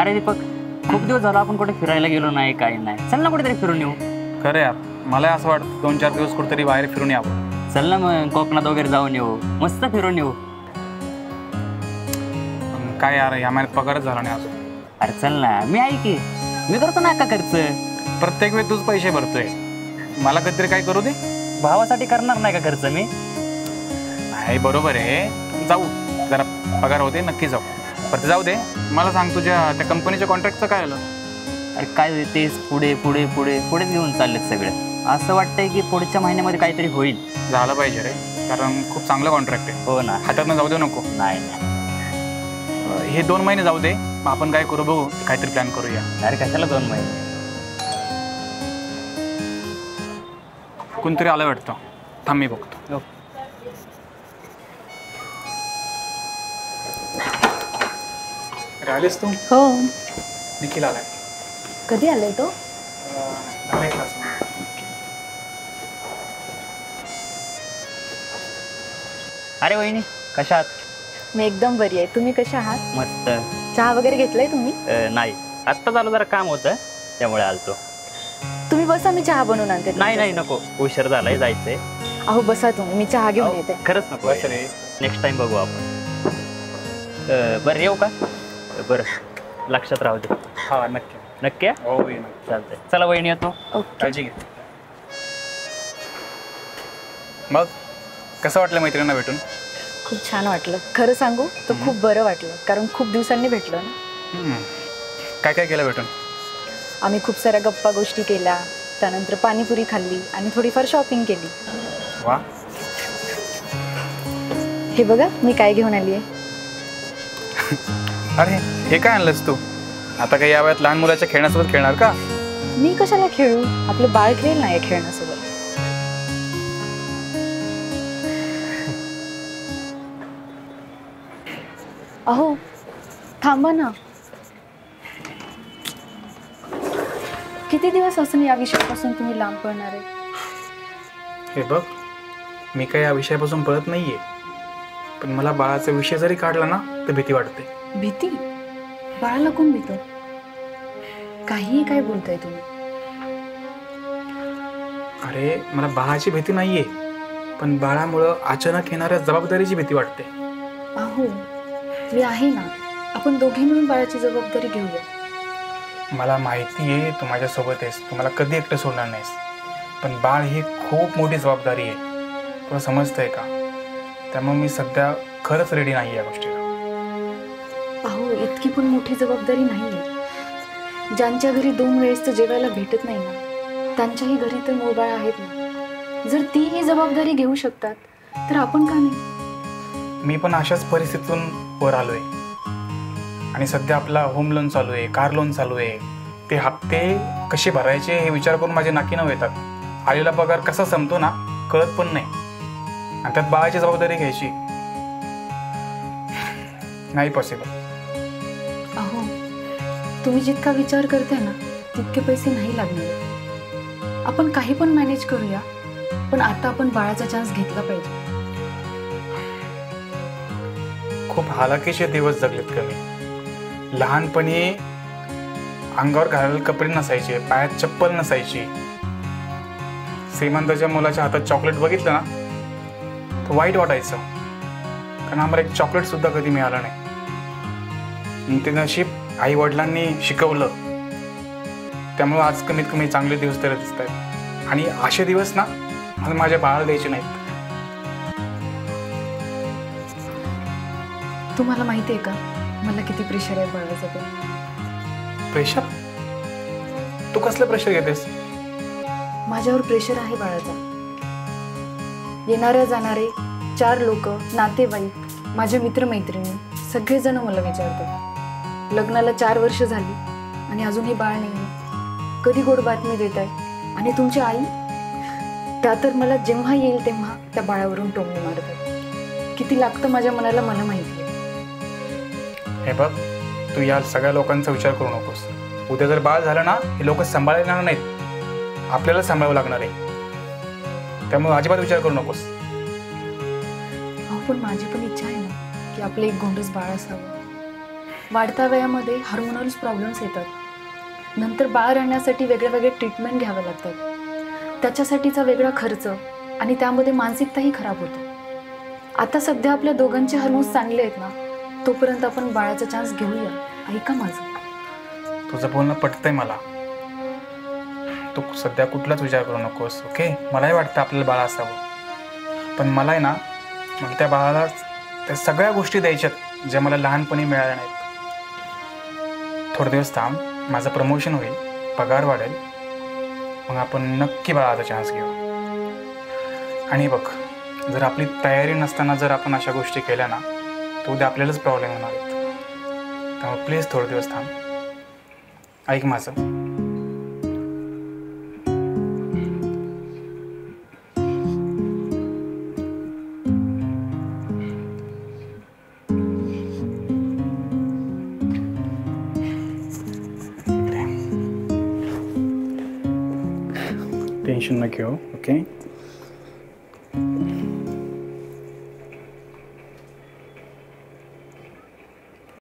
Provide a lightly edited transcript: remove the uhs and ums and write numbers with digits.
अरे दीपक, खूप दिवस झाला आपण कुठे फिरायला गेलो नाही, काही नाही. चल ना कुठेतरी फिरून येऊ. खरं यार, मला असं वाटतं 2-4 दिवस कुठेतरी बाहेर फिरून यावं. चल ना मग कोकणात वगैरे जाऊन येऊ, मस्त फिरून येऊ. काय यार, या महिन्यात पगारच झाला नाही अजून. अरे चल ना, मी आहे की, मी करतो ना का खर्च. प्रत्येक वेळी तूच पैसे भरतोय, मला कधीतरी काय करू दे. भावासाठी करणार नाही का खर्च मी? नाही बरोबर आहे, जाऊ जरा पगार होते नक्की जाऊ. पण जाऊ दे, मला सांग तुझ्या त्या कंपनीच्या कॉन्ट्रॅक्टचं काय आलं? अरे काय तेच पुढे पुढे पुढे पुढेच घेऊन चाललेत सगळे. असं वाटतंय की पुढच्या महिन्यामध्ये काहीतरी होईल. झालं पाहिजे रे, कारण खूप चांगलं कॉन्ट्रॅक्ट आहे. हो ना, हातातनं जाऊ देऊ नको. नाही हे 2 महिने जाऊ दे, मग आपण काय करू बघू, काहीतरी प्लॅन करूया. अरे कशाला 2 महिने? कोणतरी आलं वाटतं, थांब मी बघतो. आलेस तू? हो. निखिल आलाय. कधी आलाय तो? अरे वहिनी, कशा आहात? मी एकदम बरी आहे. तुम्ही कशा आहात? मस्त. चहा वगैरे घेतलाय तुम्ही? नाही, आत्ता झालं, जरा काम होतं त्यामुळे आलतो. तुम्ही बसा, मी चहा बनवून आणते. नाही नाही नको, उशीर झालाय, जायचंय. अहो बसा तुम्ही, मी चहा घेऊन येते. खरंच नको रे, नेक्स्ट टाइम बघू आपण. बरं येऊ का? बरं, लक्षात राहू दे. हा नक्की नक्की. हो चालतंय, चला वहिनी येतो. काळजी घे. मग कसं वाटलं मैत्रिणींना भेटून? खूप छान वाटलं. खरं सांगू तर खूप बरं वाटलं, कारण खूप दिवसांनी भेटलो ना. काय काय केलं भेटून? आम्ही खूप साऱ्या गप्पा गोष्टी केल्या, त्यानंतर पाणीपुरी खाल्ली आणि थोडीफार शॉपिंग केली. वा. हे बघा मी काय घेऊन आली आहे. अरे हे काय आणलंस तू? आता काही या वयात लहान मुलाच्या खेळण्यासोबत खेळणार का? मी कशाला खेळू, आपलं बाळ खेळेल नाही खेळण्यासोबत. अहो थांबा ना, किती दिवस असून या विषयापासून तुम्ही लांब पळणार आहे? हे बघ, मी काही या विषयापासून पळत नाहीये, पण मला बाळाचा विषय जरी काढला ना तर भीती वाटते. भीती? बाळाला कोण भीतं? काहीही काय बोलताय तुम्ही? अरे मला बाळाची भीती नाहीये, पण बाळामुळं अचानक येणाऱ्या जबाबदारीची भीती वाटते. अहो मी आहे ना, आपण दोघे मिळून बाळाची जबाबदारी घेऊया. मला माहिती आहे तू माझ्यासोबत आहेस, तू मला कधी एकटं सोडणार नाहीस, पण बाळ ही खूप मोठी जबाबदारी आहे, तुला समजतंय का? त्यामुळे मी सध्या खरंच रेडी नाही या गोष्टीला. अहो इतकी पण मोठी जबाबदारी नाही आहे. ज्यांच्या घरी 2 वेळेस तर जेवायला भेटत नाही ना, त्यांच्याही घरी तर मूल बाळ आहेत ना. जर ती ही जबाबदारी घेऊ शकतात तर आपण का नाही? मी पण अशाच परिस्थितीतून वर आलोय, आणि सध्या आपला होम लोन चालू आहे, कार लोन चालू आहे. ते हप्ते कसे भरायचे हे विचार करून माझे नाकी नऊ येतात. आलेला पगार कसा संपतो ना कळत पण नाही, आणि त्यात बाळाची जबाबदारी घ्यायची नाही पॉसिबल. अहो तुम्ही जितका विचार करताय ना तितके पैसे नाही लागणार. आपण काही पण मॅनेज करूया, पण आता आपण बाळाचा चान्स घेतला पाहिजे. खूप हालाकीचे दिवस जगलेत कमी. लहानपणी अंगावर घालायला कपडे नसायचे, पायात चप्पल नसायची. श्रीमंताच्या मुलाच्या हातात चॉकलेट बघितलं ना तर वाईट वाटायचं, कारण आम्हाला एक चॉकलेट सुद्धा कधी मिळालं नाही. ते नशीब आई वडिलांनी शिकवलं, त्यामुळे आज कमीत कमी चांगले दिवस तरी दिसत आहेत. आणि असे दिवस ना मला माझ्या बाळाला द्यायचे नाहीत. तुम्हाला माहिती आहे का मला किती प्रेशर आहे बाळाचं? ते प्रेशर? तू कसलं प्रेशर घेतेस? माझ्यावर प्रेशर आहे बाळाचा. येणारे जाणारे 4 लोक, नातेवाईक, माझे मित्रमैत्रिणी सगळेजण मला विचारतात, लग्नाला 4 वर्ष झाली आणि अजूनही बाळ नाही, कधी गोड बातमी देत आहे? आणि तुमची आई, त्या तर मला जेव्हा येईल तेव्हा त्या बाळावरून टोमणे मारतात. किती लागतं माझ्या मनाला मला माहिती आहे. हे बघ, तू या सगळ्या लोकांचा विचार करू नकोस. उद्या जर बाळ झालं ना हे लोक सांभाळणार नाहीत, आपल्याला सांभाळावं लागणार आहे. त्यामुळे अजिबात विचार करू नकोस. पण माझी पण इच्छा आहे ना की आपलं एक गोंडस बाळ असावं. वाढत्या वयामध्ये हार्मोनल्स प्रॉब्लेम्स येतात. नंतर बाळ आणण्यासाठी वेगळे ट्रीटमेंट घ्याव्या लागतात. त्याच्यासाठीचा वेगळा खर्च आणि त्यामध्ये मानसिकताही खराब होते. आता सध्या आपल्या दोघांचे हार्मोन्स चांगले आहेत ना, तोपर्यंत आपण बाळाचा चान्स घेऊया. ऐका माझं. तुझं बोलणं पटतंय मला. तू सध्या कुठलाच विचार करू नकोस, ओके? मलाही वाटतं आपल्याला बाळ असावं, पण मला आहे ना, मला त्या बाळाला त्या सगळ्या गोष्टी द्यायच्यात ज्या मला लहानपणी मिळाल्या नाहीत. थोडे दिवस थांब, माझं प्रमोशन होईल, पगार वाढेल, मग आपण नक्की बाळाचा चान्स घेऊ. आणि बघ, जर आपली तयारी नसताना जर आपण अशा गोष्टी केल्या ना, तर उद्या आपल्यालाच प्रॉब्लेम होणार आहेत. त्यामुळे प्लीज थोडे दिवस थांब. ऐक माझं. टेन्शन न घेऊ, ओके?